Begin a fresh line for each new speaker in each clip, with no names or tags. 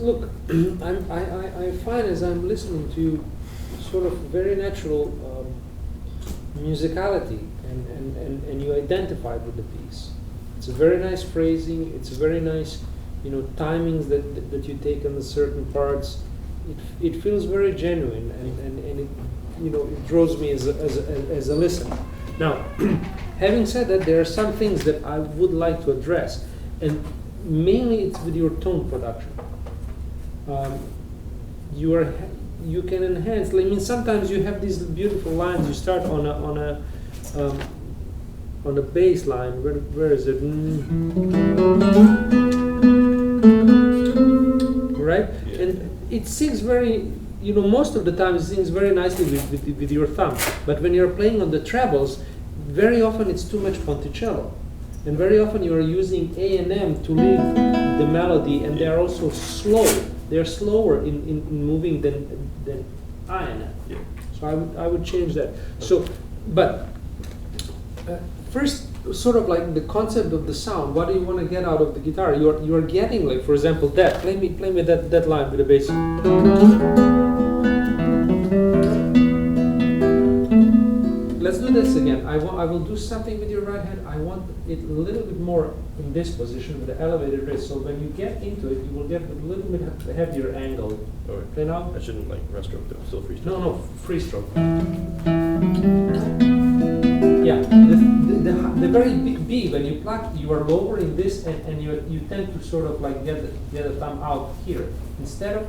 Look, I find as I'm listening to you, sort of very natural musicality, and you identify with the piece. It's a very nice phrasing. It's a very nice, timings that you take on the certain parts. It feels very genuine, and it it draws me as a listener. Now, having said that, there are some things that I would like to address, and mainly it's with your tone production. You can enhance. I mean, sometimes you have these beautiful lines. You start on a bass line. Where is it? Right?
Yeah.
And it sings very, most of the time it sings very nicely with your thumb. But when you're playing on the trebles, very often it's too much ponticello. And very often you are using A and M to lead the melody, and they are also slow. They're slower in moving than I and M.
Yeah.
So I would change that. So, but first, sort of like the concept of the sound. What do you want to get out of the guitar? You are getting, like, for example, that. Play me that line with the bass. Let's do this again. I will do something with your right hand. I want it a little bit more in this position with the elevated wrist. So when you get into it, you will get a little bit heavier angle.
Okay.
Okay, now?
I shouldn't like rest stroke though, still free stroke.
No, free stroke. Yeah, the very big B, when you pluck, you are lowering this, and you tend to sort of like get the thumb out here. Instead of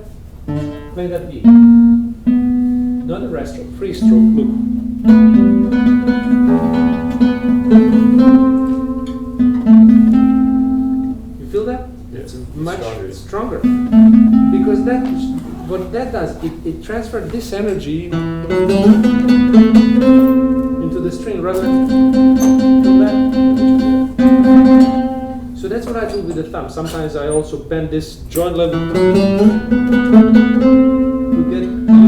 play that B. Not the rest stroke, free stroke, look. You feel that?
Yeah,
It's much
stronger.
Because what that does, it transfers this energy into the string rather than that. So that's what I do with the thumb. Sometimes I also bend this joint level. You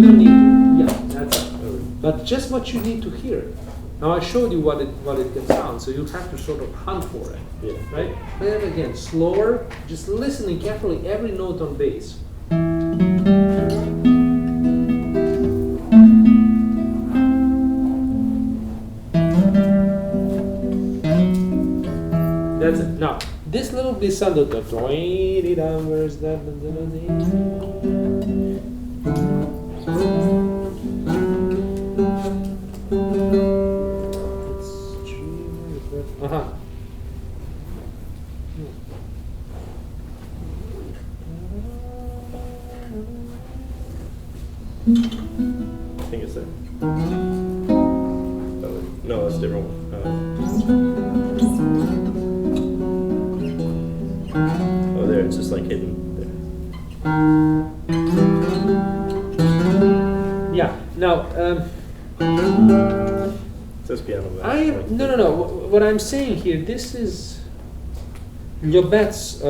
don't need to, yeah, that's it. But just what you need to hear. Now I showed you what it can sound, so you have to sort of hunt for it.
Yeah.
Right? Play it again, slower, just listening carefully every note on bass. That's it. Now, this little glissando, where's that? Uh-huh.
I think it's there. No, that's a different one. Oh, there, it's just like hidden there.
Yeah. Now,
It says piano.
no. What I'm saying here, this is Llobet's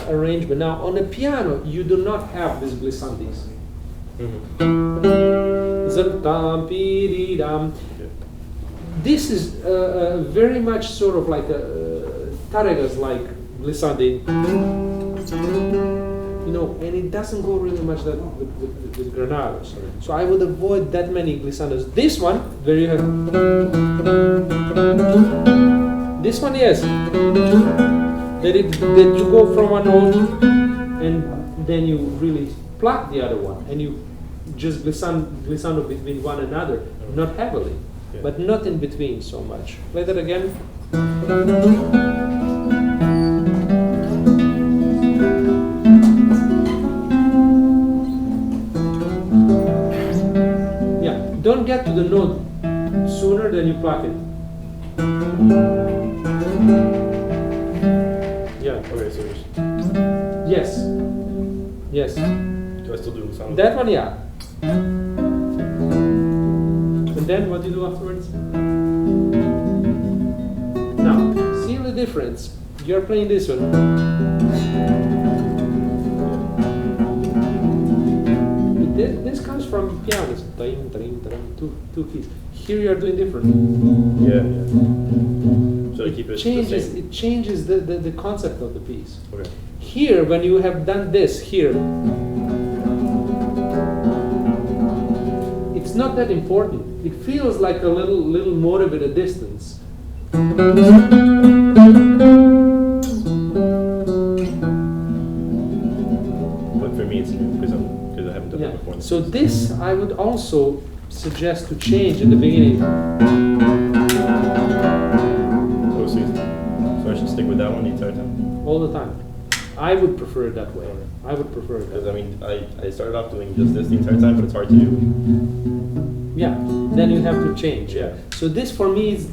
arrangement. Now, on the piano, you do not have these glissandis. This is very much sort of like Tárrega's like glissandi, and it doesn't go really much that with Granados. So I would avoid that many glissandos. This one, where you have this one, yes, that you go from one note and then you really pluck the other one, and you just glissando between one another, not heavily, but not in between so much. Play that again. Yeah, don't get to the note sooner than you pluck it. Yeah.
Okay, so just,
Yes. Yes.
do I still do the sound?
That one, yeah. And then what do you do afterwards? Now, see the difference. You're playing this one. This comes from pianos. Two keys. Here you are doing different.
Yeah. So I keep it the same?
It changes the concept of the piece.
Okay.
Here, when you have done this here, it's not not that important. It feels like a little motive at a distance.
But for me, it's new because I haven't done it before.
So this I would also suggest to change in the beginning.
Oh, so I should stick with that one the entire time?
All the time. I would prefer it that way. I would prefer it that
Because
way.
I started off doing just this the entire time, but it's hard to do.
Yeah, then you have to change, yeah. So this for me is...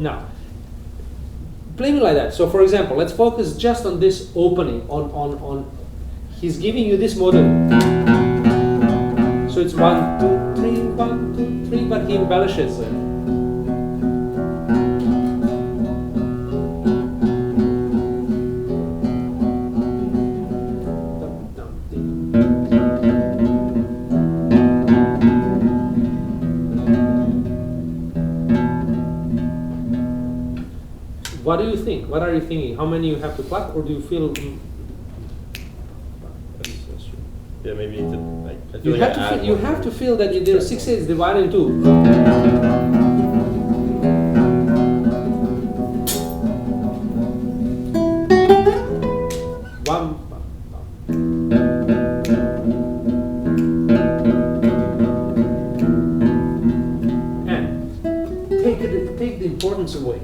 Now, play me like that. So for example, let's focus just on this opening, on he's giving you this motive. So it's 1, 2, 3, 1, 2, 3, but he embellishes it. What do you think? What are you thinking? How many you have to pluck, or do you feel?
That's true. Yeah, maybe I feel
You
like
have
I
to
add
feel, you
more.
have to feel that there are 6 8s divided in 2. One. And take the importance away.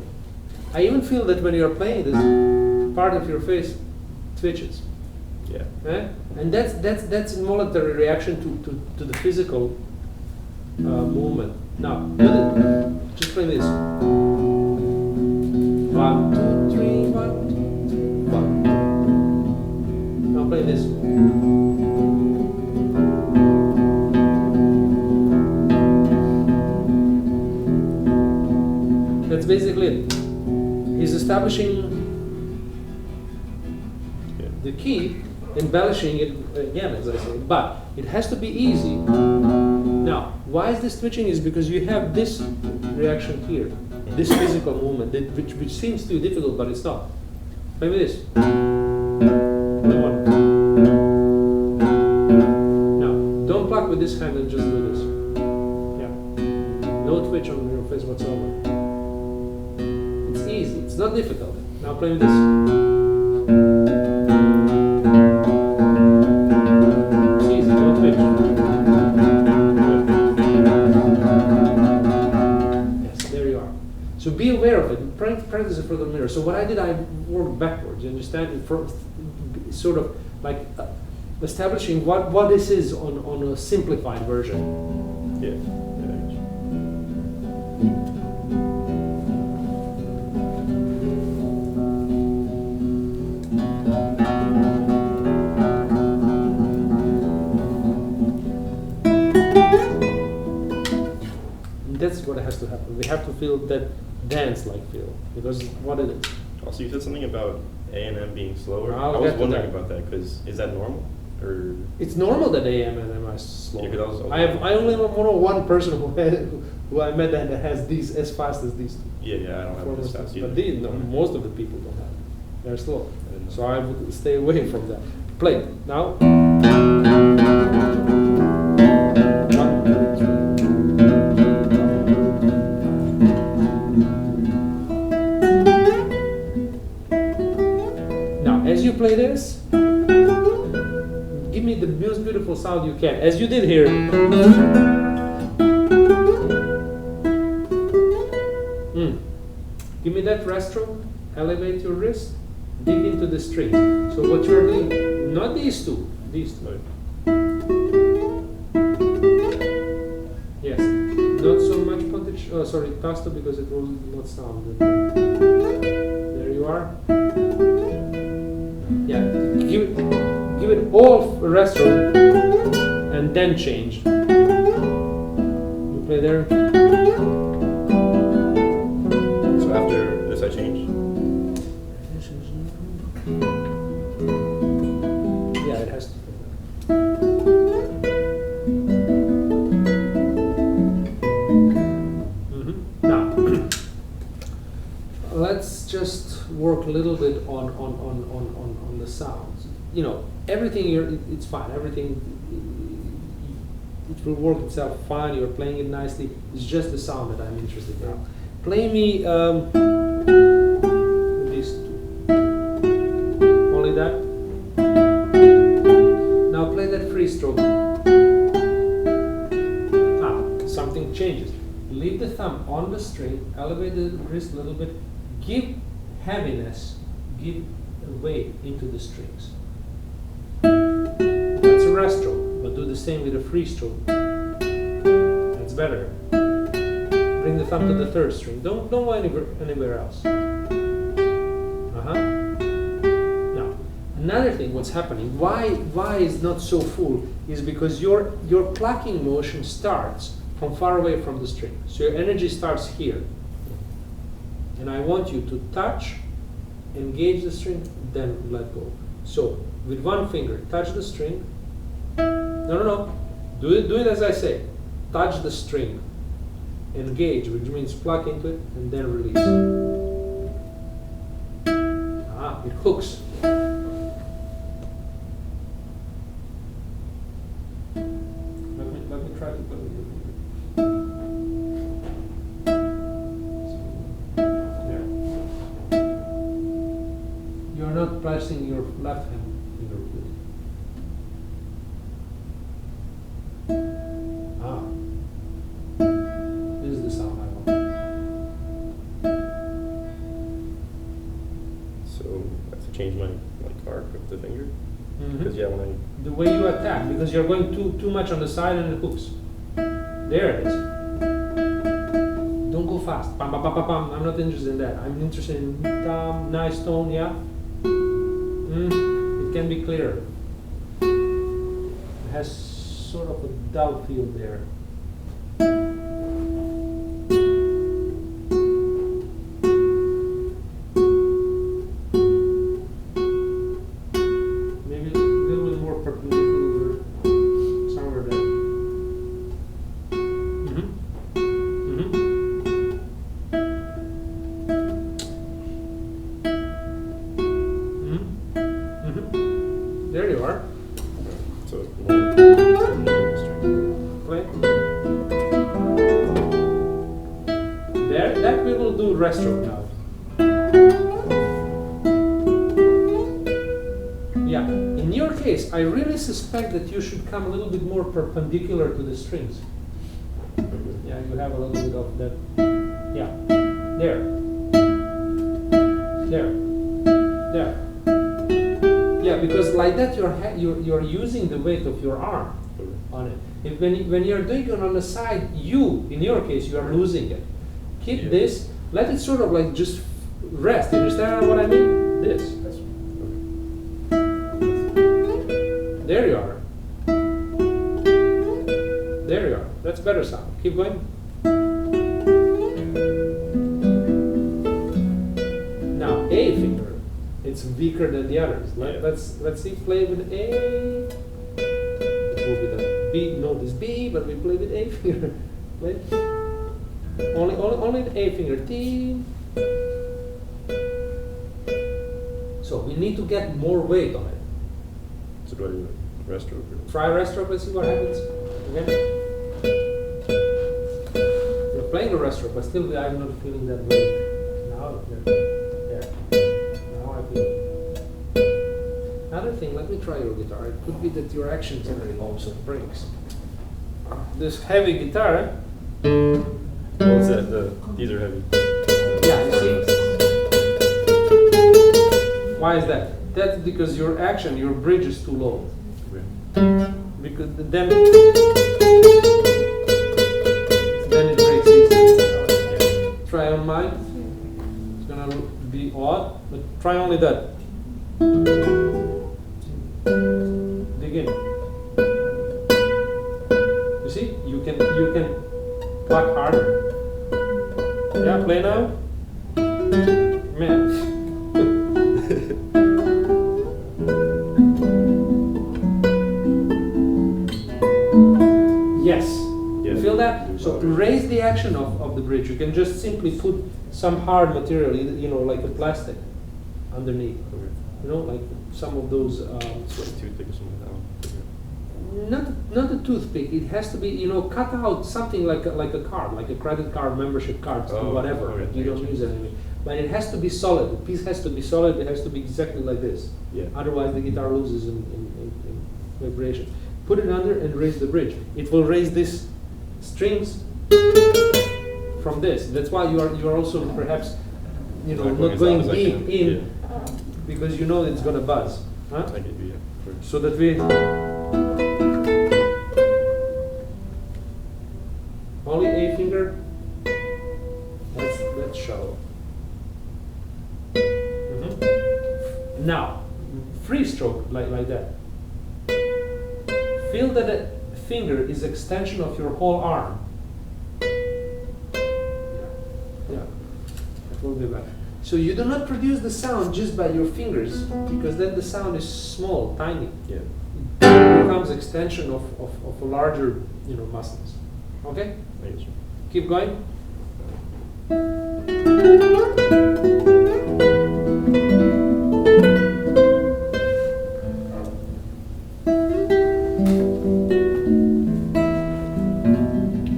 I even feel that when you're playing this, part of your face twitches.
Yeah.
And that's involuntary reaction to the physical movement. Now, just play this. 1, 2, 3, 1, 2, 1. Now play this. That's basically it. He's establishing the key, embellishing it again, as I say, but it has to be easy. Now, why is this twitching? Is because you have this reaction here, this physical movement, which seems too difficult, but it's not. Maybe this. Another one. Now, don't pluck with this hand and just do this. Yeah. No twitch on your face whatsoever. It's easy. It's not difficult. Now play with this. So be aware of it. Practice in front of the mirror. So what I did, I worked backwards. You understand? Sort of like establishing what this is on a simplified version.
Yeah.
That's what has to happen. We have to feel that dance-like feel, because what it is.
Also, you said something about A and M being slower.
I'll
I was
get to
wondering
that.
about that because is that normal or?
It's normal that AM and M are slow.
Yeah, 'cause
I only know one person who I met that has these as fast as these two.
Yeah, I don't have this fast either.
But most of the people don't have it. They're slow. So I would stay away from that. Play it. Now. 1, 2, 3. As you play this, give me the most beautiful sound you can, as you did here. Give me that restro, elevate your wrist, dig into the strings. So what you're doing, not these two, these two. Yes, not so much tasto because it will not sound good. There you are. Yeah, give it all restro and then change. You play there.
So after this, I change.
Yeah, it has to. Now, let's just work a little bit on the sounds. You know, everything it's fine. Everything it will work itself fine. You're playing it nicely. It's just the sound that I'm interested in. Play me these two. Only that. Now play that free stroke. Something changes. Leave the thumb on the string, elevate the wrist a little bit, give heaviness, give weight into the strings. That's a rest stroke, but do the same with a free stroke. That's better. Bring the thumb to the third string. Don't go anywhere else. Now, another thing, what's happening? Why is not so full? Is because your plucking motion starts from far away from the string. So your energy starts here. And I want you to touch, engage the string, then let go. So with one finger, touch the string. No. Do it as I say. Touch the string. Engage, which means pluck into it, and then release. It hooks. Let me try to play with you. You're not pressing your left hand finger, please. This is the sound I want.
So I have to change my arc of the finger? Because when
the way you attack, because you're going too much on the side and it hooks. There it is. Don't go fast. Pam, pam, pam, pam, pam. I'm not interested in that. I'm interested in nice tone, yeah? It can be clearer. It has sort of a dull feel there. Maybe a little bit more perpendicular, somewhere there. There you are.
So
Play. There, that we will do rest stroke now. Yeah, in your case, I really suspect that you should come a little bit more perpendicular to the strings. Yeah, you have a little bit of that. Yeah, there. Yeah, because like that you're using the weight of your arm on it. When you're doing it on the side, in your case, you are losing it. Keep this. Let it sort of like just rest. You understand what I mean? This. There you are. There you are. That's better sound. Keep going. Now A finger. It's weaker than the others. Let's see. Play with A. It will be the B. Note is B, but we play with A finger. Play. Only the A finger. T. So we need to get more weight on it.
do I do rest stroke?
Try rest stroke. Let's see what happens. Okay. You're playing the rest stroke, but still I'm not feeling that weight. Now, there. Now I feel it. Another thing, let me try your guitar. It could be that your action generally also breaks. This heavy guitar.
What's that? These are heavy.
Yeah, you see. Why is that? That's because your action, your bridge is too low.
Okay.
Because then it breaks easily. Try on mine. It's gonna be odd, but try only that. Dig in. You see? You can pluck harder. Yeah, play now. Man. Yes.
Yeah.
You feel that? So raise the action. protection of the bridge. You can just simply put some hard material, you know, like a plastic, underneath.
Okay.
You know, like some of those.
So it's too thick or something like that.
Not a toothpick. It has to be, you know, cut out something like a card, like a credit card, membership card, whatever.
Okay,
You don't use it anyway. But it has to be solid. The piece has to be solid. It has to be exactly like this.
Yeah.
Otherwise, the guitar loses in vibration. Put it under and raise the bridge. It will raise these strings from this. That's why you are also perhaps, you know, not going deep in, because you know it's gonna buzz. Huh?
I get you, yeah.
So that we only A finger. That's shallow. Now, free stroke like that. Feel that the finger is extension of your whole arm. Yeah, that will be better. So you do not produce the sound just by your fingers, because then the sound is small, tiny.
Yeah.
It becomes extension of a larger, you know, muscles. Okay?
I get you.
Keep going.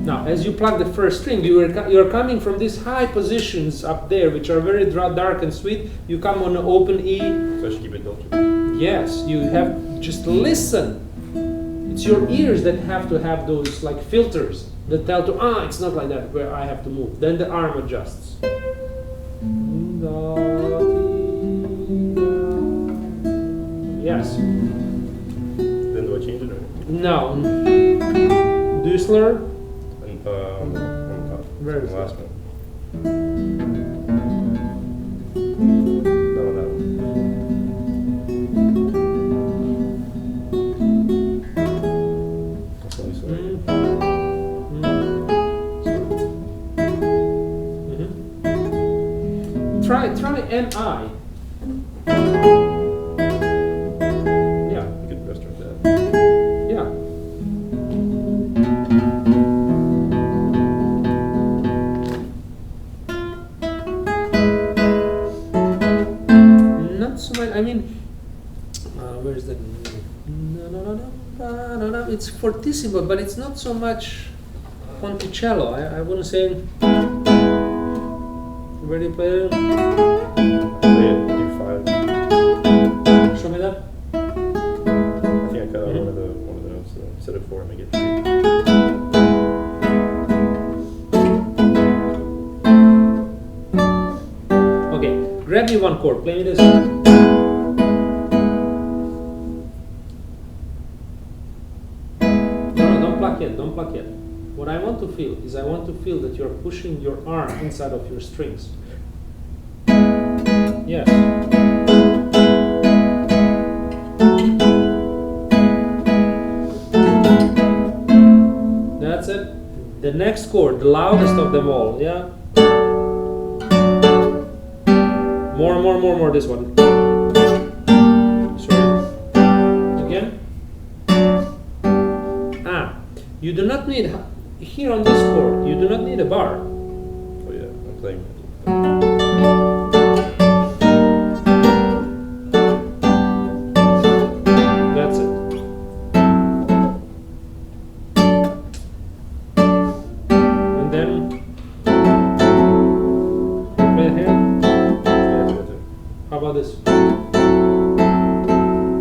Now, as you plug the first string, you are coming from these high positions up there, which are very dark and sweet. You come on an open E.
So I should keep it dulcet?
Yes, you have just listen. It's your ears that have to have those like filters that tell to it's not like that where I have to move. Then the arm adjusts. Yes.
Then do I change it or?
No. Do you slur?
And on top.
Where is
the last
that?
one. No, that one. That's what I said.
Try MI. Yeah.
You could rest like that.
Yeah. Not so much. I mean, where is that? No. It's fortissimo, but it's not so much ponticello. I wouldn't say. Where do you play it?
Play it, do 5.
Show me that.
I think I cut out one of those. So instead of 4, make it 3.
Okay, grab me one chord. Play me this. No, don't pluck yet. Don't pluck yet. What I want to feel is I want to feel that you're pushing your arm inside of your strings. Yes. That's it. The next chord, the loudest of them all, yeah? More, this one. Sorry. Again. You do not need, here on this chord, you do not need a bar.
Oh yeah, I'm playing with it.
That's it. And then play it here.
Yeah, that's it.
How about this?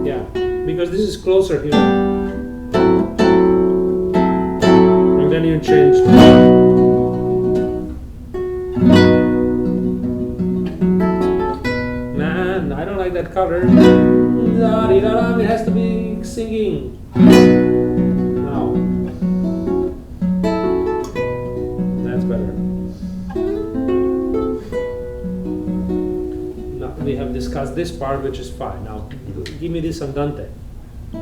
Yeah, because this is closer here. And then you change. Man, I don't like that color. It has to be singing. Now. That's better. Now we have discussed this part, which is fine. Now give me this andante. Not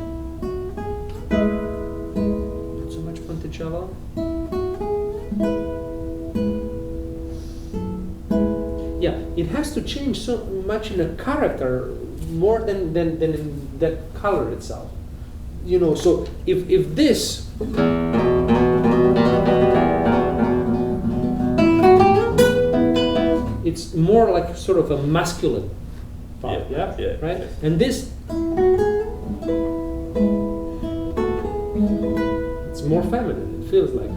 so much ponticello. Yeah, it has to change so much in a character more than in that color itself. You know, so if this it's more like sort of a masculine part, yeah? Right?
Yes.
And this, it's more feminine, it feels like.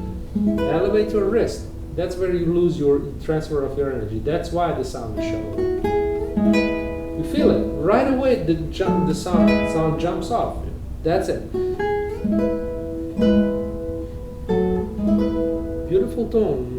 Elevate your wrist. That's where you lose your transfer of your energy. That's why the sound is shallow. You feel it right away. The sound jumps off. That's it. Beautiful tone.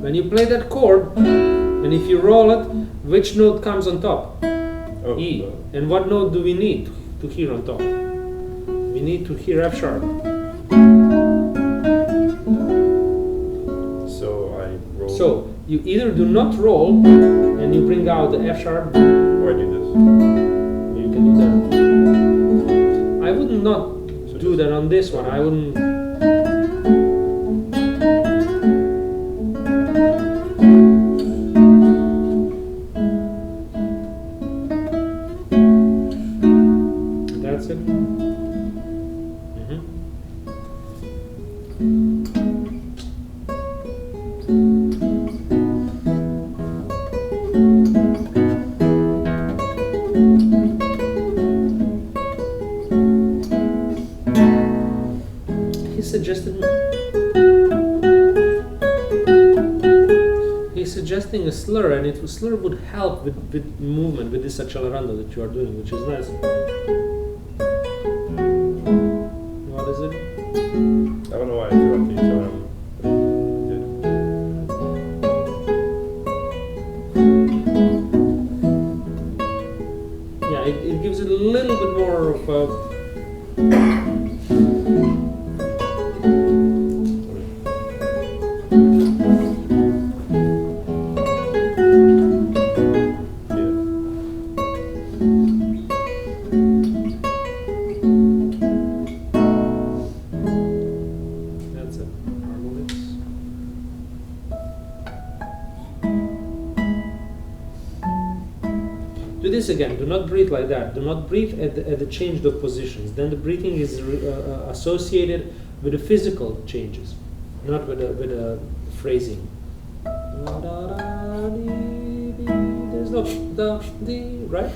When you play that chord, and if you roll it, which note comes on top?
Oh,
E. And what note do we need to hear on top? We need to hear F sharp.
So I roll.
So you either do not roll, and you bring out the F sharp,
Or I do this.
you can do that. I would not do that on this one. I wouldn't. That's it. He's suggesting a slur, and a slur would help with movement, with this accelerando that you are doing, which is nice. What is it?
I don't know why I interrupted you, so
Yeah, it gives it a little bit more of a. Do this again. Do not breathe like that. Do not breathe at the changed of positions. Then the breathing is associated with the physical changes, not with a phrasing. There's no da di, right?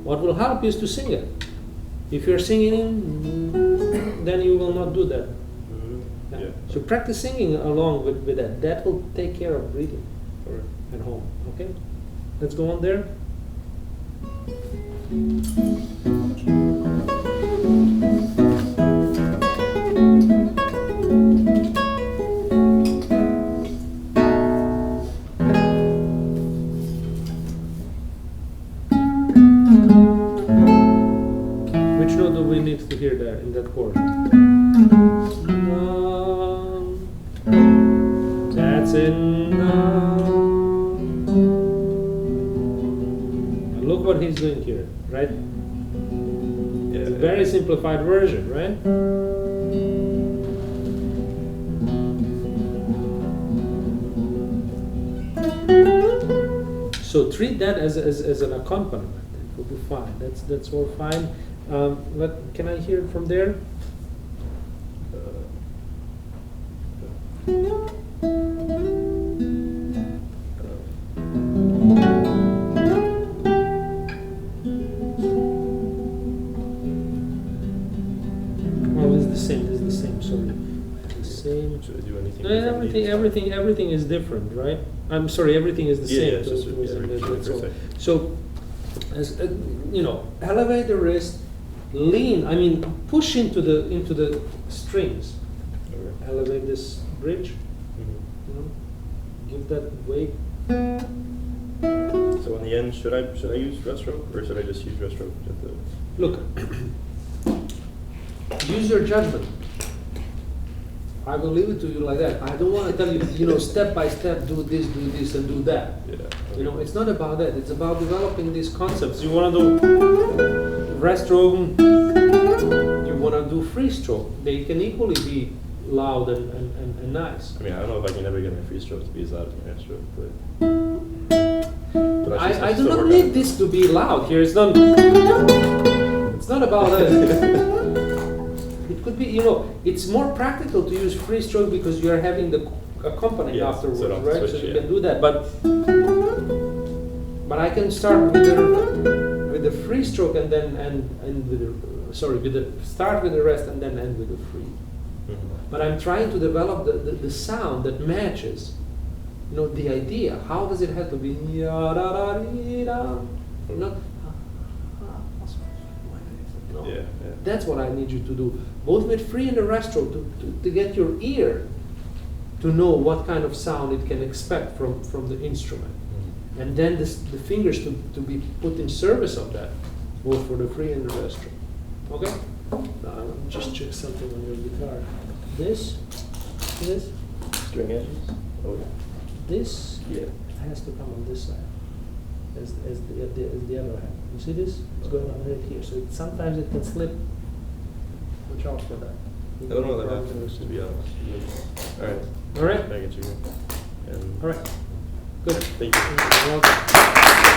What will help is to sing it. If you're singing, then you will not do that.
Yeah.
So practice singing along with that. That will take care of breathing at home. Okay? Let's go on there. Which note do we need to hear there in that chord? That's it. Look what he's doing here, right? It's a very simplified version, right? So treat that as an accompaniment. It will be fine. That's all fine. Can I hear it from there?
Should I do anything?
No, everything is different, right? I'm sorry, everything is the same. That's all. So, elevate the wrist, lean. I mean, push into the strings.
Okay.
Elevate this bridge. Give that weight.
So in the end, should I use breaststroke, or should I just use breaststroke at the?
Look, use your judgment. I will leave it to you like that. I don't want to tell you, step by step, do this, and do that.
Yeah.
Okay. It's not about that. It's about developing these concepts. You want to do breaststroke. You want to do free stroke. They can equally be loud and nice.
I mean, I don't know if I can ever get my free stroke to be as loud as my hand stroke, but
I do not need this to be loud here. It's not. It's not about it could be, you know, it's more practical to use free stroke because you are having the accompaniment afterwards,
so
right?
switch,
So you
yeah.
can do that. But I can start with the free stroke and then end with the start with the rest and then end with the free. But I'm trying to develop the sound that matches, you know, the idea. How does it have to be? Not. No.
Yeah.
That's what I need you to do, both with free and the rest stroke, to get your ear to know what kind of sound it can expect from the instrument. And then the fingers to be put in service of that, both for the free and the rest stroke. Okay? Now I'll just check something on your guitar. This
String edges? Oh,
this
yeah.
has to come on this side as the other hand. You see this? It's going on right here. So sometimes it can slip. Watch out for that.
I don't know what that happens, to be honest. Alright.
All right.
I get you. And
All right. Good.
thank you.
You're welcome.